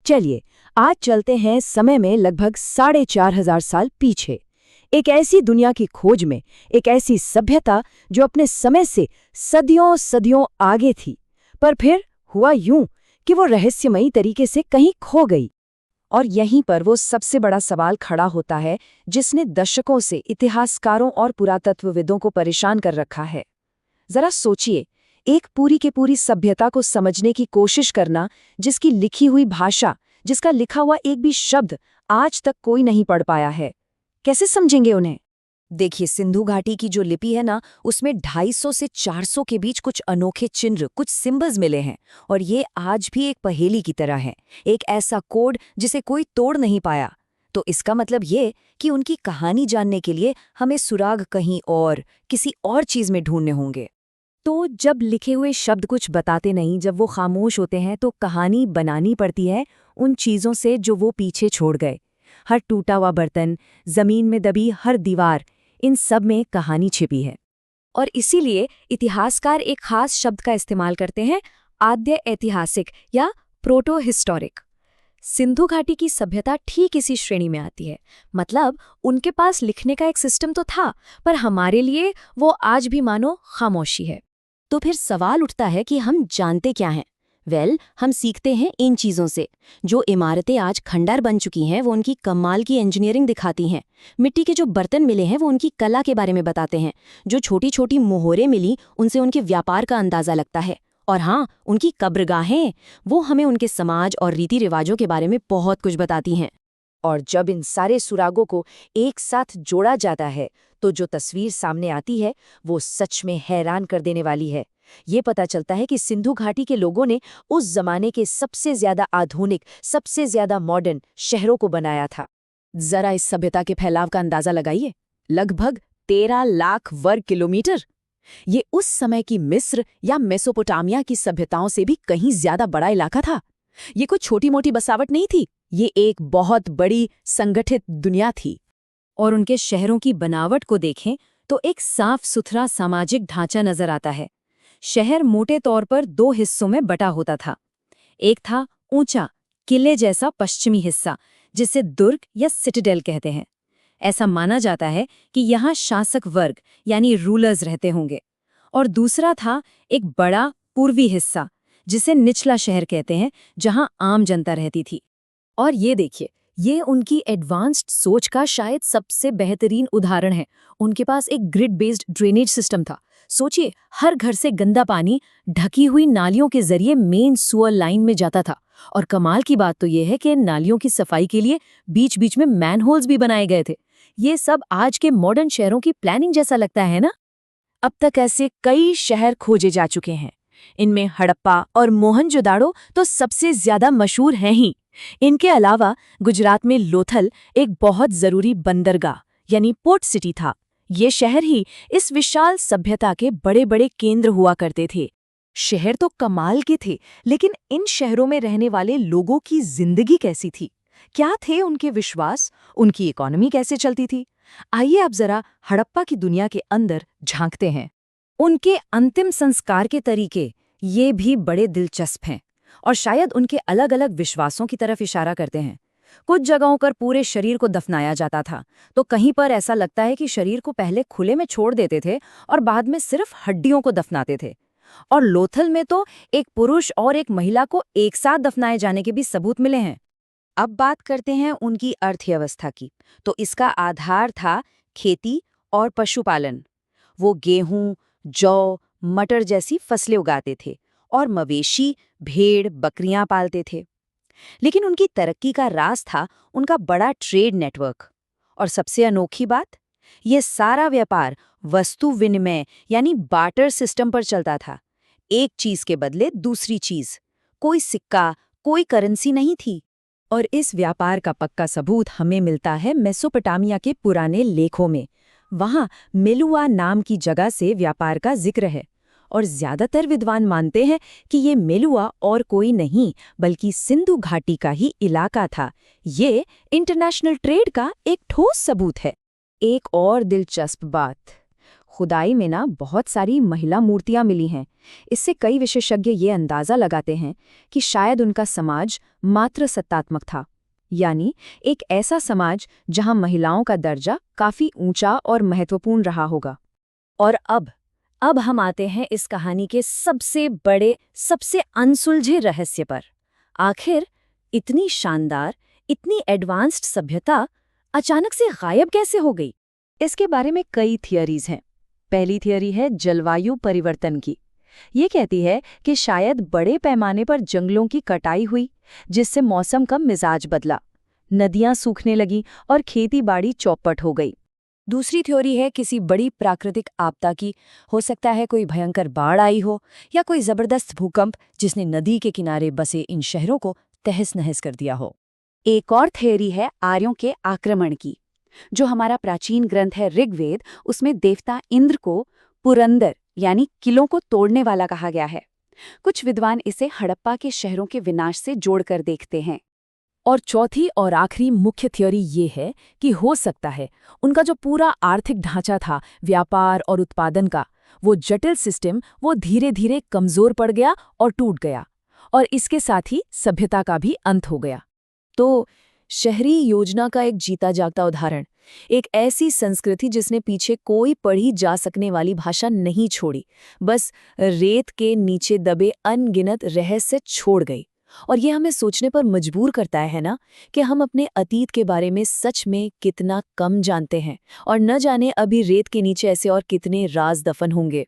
चलिए आज चलते हैं समय में लगभग 4,500 साल पीछे, एक ऐसी दुनिया की खोज में, एक ऐसी सभ्यता जो अपने समय से सदियों सदियों आगे थी, पर फिर हुआ यूं कि वो रहस्यमयी तरीके से कहीं खो गई। और यहीं पर वो सबसे बड़ा सवाल खड़ा होता है जिसने दशकों से इतिहासकारों और पुरातत्वविदों को परेशान कर रखा है। जरा सोचिए, एक पूरी के पूरी सभ्यता को समझने की कोशिश करना, जिसकी लिखी हुई भाषा, जिसका लिखा हुआ एक भी शब्द आज तक कोई नहीं पढ़ पाया है। कैसे समझेंगे उन्हें? देखिए, सिंधु घाटी की जो लिपि है ना, उसमें 250 से 400 के बीच कुछ अनोखे चिन्ह, कुछ सिंबल्स मिले हैं, और ये आज भी एक पहेली की तरह है, एक ऐसा कोड जिसे कोई तोड़ नहीं पाया। तो इसका मतलब ये कि उनकी कहानी जानने के लिए हमें सुराग कहीं और, किसी और चीज में ढूंढने होंगे। तो जब लिखे हुए शब्द कुछ बताते नहीं, जब वो खामोश होते हैं, तो कहानी बनानी पड़ती है उन चीजों से जो वो पीछे छोड़ गए। हर टूटा हुआ बर्तन, जमीन में दबी हर दीवार, इन सब में कहानी छिपी है। और इसीलिए इतिहासकार एक खास शब्द का इस्तेमाल करते हैं, आद्य ऐतिहासिक या प्रोटो हिस्टोरिक। सिंधु घाटी की सभ्यता ठीक इसी श्रेणी में आती है। मतलब उनके पास लिखने का एक सिस्टम तो था, पर हमारे लिए वो आज भी मानो खामोशी है। तो फिर सवाल उठता है कि हम जानते क्या हैं? हम सीखते हैं इन चीज़ों से। जो इमारतें आज खंडर बन चुकी हैं वो उनकी कमाल की इंजीनियरिंग दिखाती हैं। मिट्टी के जो बर्तन मिले हैं वो उनकी कला के बारे में बताते हैं। जो छोटी छोटी मोहरें मिली, उनसे उनके व्यापार का अंदाज़ा लगता है। और हाँ, उनकी कब्रगाहें, वो हमें उनके समाज और रीति रिवाजों के बारे में बहुत कुछ बताती हैं। और जब इन सारे सुरागों को एक साथ जोड़ा जाता है, तो जो तस्वीर सामने आती है वो सच में हैरान कर देने वाली है। ये पता चलता है कि सिंधु घाटी के लोगों ने उस जमाने के सबसे ज्यादा आधुनिक, सबसे ज्यादा मॉडर्न शहरों को बनाया था। जरा इस सभ्यता के फैलाव का अंदाजा लगाइए। लगभग 13 लाख वर्ग किलोमीटर। ये उस समय की मिस्र या मेसोपोटामिया की सभ्यताओं से भी कहीं ज्यादा बड़ा इलाका था। ये कोई छोटी मोटी बसावट नहीं थी, ये एक बहुत बड़ी संगठित दुनिया थी। और उनके शहरों की बनावट को देखें तो एक साफ सुथरा सामाजिक ढांचा नजर आता है। शहर मोटे तौर पर 2 हिस्सों में बटा होता था। एक था ऊंचा, किले जैसा पश्चिमी हिस्सा, जिसे दुर्ग या सिटाडेल कहते हैं। ऐसा माना जाता है कि यहाँ शासक वर्ग यानी रूलर्स रहते होंगे। और दूसरा था एक बड़ा पूर्वी हिस्सा, जिसे निचला शहर कहते हैं, जहाँ आम जनता रहती थी। और ये देखिए, ये उनकी एडवांस्ड सोच का शायद सबसे बेहतरीन उदाहरण है। उनके पास एक ग्रिड बेस्ड ड्रेनेज सिस्टम था। सोचिए, हर घर से गंदा पानी ढकी हुई नालियों के जरिए मेन सुअर लाइन में जाता था। और कमाल की बात तो ये है कि नालियों की सफाई के लिए बीच बीच में मैनहोल्स भी बनाए गए थे। ये सब आज के मॉडर्न शहरों की प्लानिंग जैसा लगता है ना? अब तक ऐसे कई शहर खोजे जा चुके हैं। इनमें हड़प्पा और मोहनजोदाड़ो तो सबसे ज्यादा मशहूर हैं ही। इनके अलावा गुजरात में लोथल एक बहुत जरूरी बंदरगाह यानी पोर्ट सिटी था। ये शहर ही इस विशाल सभ्यता के बड़े बड़े केंद्र हुआ करते थे। शहर तो कमाल के थे, लेकिन इन शहरों में रहने वाले लोगों की जिंदगी कैसी थी? क्या थे उनके विश्वास? उनकी इकोनॉमी कैसे चलती थी? आइए अब जरा हड़प्पा की दुनिया के अंदर झांकते हैं। उनके अंतिम संस्कार के तरीके ये भी बड़े दिलचस्प हैं, और शायद उनके अलग अलग विश्वासों की तरफ इशारा करते हैं। कुछ जगहों पर पूरे शरीर को दफनाया जाता था, तो कहीं पर ऐसा लगता है कि शरीर को पहले खुले में छोड़ देते थे और बाद में सिर्फ हड्डियों को दफनाते थे। और लोथल में तो एक पुरुष और एक महिला को एक साथ दफनाए जाने के भी सबूत मिले हैं। अब बात करते हैं उनकी अर्थव्यवस्था की। तो इसका आधार था खेती और पशुपालन। वो गेहूं, जौ, मटर जैसी फसलें उगाते थे और मवेशी, भेड़, बकरियां पालते थे। लेकिन उनकी तरक्की का राज था उनका बड़ा ट्रेड नेटवर्क। और सबसे अनोखी बात, ये सारा व्यापार वस्तु विनिमय यानी बार्टर सिस्टम पर चलता था। एक चीज के बदले दूसरी चीज। कोई सिक्का, कोई करेंसी नहीं थी। और इस व्यापार का पक्का सबूत हमें मिलता है मेसोपोटामिया के पुराने लेखों में। वहाँ मेलुआ नाम की जगह से व्यापार का जिक्र है। और ज्यादातर विद्वान मानते हैं कि ये मेलुआ और कोई नहीं बल्कि सिंधु घाटी का ही इलाका था। ये इंटरनेशनल ट्रेड का एक ठोस सबूत है। एक और दिलचस्प बात, खुदाई में ना बहुत सारी महिला मूर्तियां मिली हैं। इससे कई विशेषज्ञ ये अंदाजा लगाते हैं कि शायद उनका समाज मात्र सत्तात्मक था, यानी एक ऐसा समाज जहां महिलाओं का दर्जा काफी ऊंचा और महत्वपूर्ण रहा होगा। और अब हम आते हैं इस कहानी के सबसे बड़े, सबसे अनसुलझे रहस्य पर। आखिर इतनी शानदार, इतनी एडवांस्ड सभ्यता अचानक से गायब कैसे हो गई? इसके बारे में कई थियरीज हैं। पहली थियरी है जलवायु परिवर्तन की। ये कहती है कि शायद बड़े पैमाने पर जंगलों की कटाई हुई, जिससे मौसम का मिजाज बदला, नदियां सूखने लगीं और खेती बाड़ी चौपट हो गई। दूसरी थ्योरी है किसी बड़ी प्राकृतिक आपदा की। हो सकता है कोई भयंकर बाढ़ आई हो या कोई जबरदस्त भूकंप जिसने नदी के किनारे बसे इन शहरों को तहस-नहस कर दिया हो। एक और थ्योरी है आर्यों के आक्रमण की। जो हमारा प्राचीन ग्रंथ है ऋग्वेद, उसमें देवता इंद्र को पुरंदर यानी किलों को तोड़ने वाला कहा गया है। कुछ विद्वान इसे हड़प्पा के शहरों के विनाश से जोड़कर देखते हैं। और चौथी और आखिरी मुख्य थ्योरी ये है कि हो सकता है उनका जो पूरा आर्थिक ढांचा था, व्यापार और उत्पादन का, वो जटिल सिस्टम वो धीरे धीरे कमजोर पड़ गया और टूट गया, और इसके साथ ही सभ्यता का भी अंत हो गया। तो शहरी योजना का एक जीता जागता उदाहरण, एक ऐसी संस्कृति जिसने पीछे कोई पढ़ी जा सकने वाली भाषा नहीं छोड़ी, बस रेत के नीचे दबे अनगिनत रहस्य छोड़ गई। और ये हमें सोचने पर मजबूर करता है ना, कि हम अपने अतीत के बारे में सच में कितना कम जानते हैं, और न जाने अभी रेत के नीचे ऐसे और कितने राज दफन होंगे।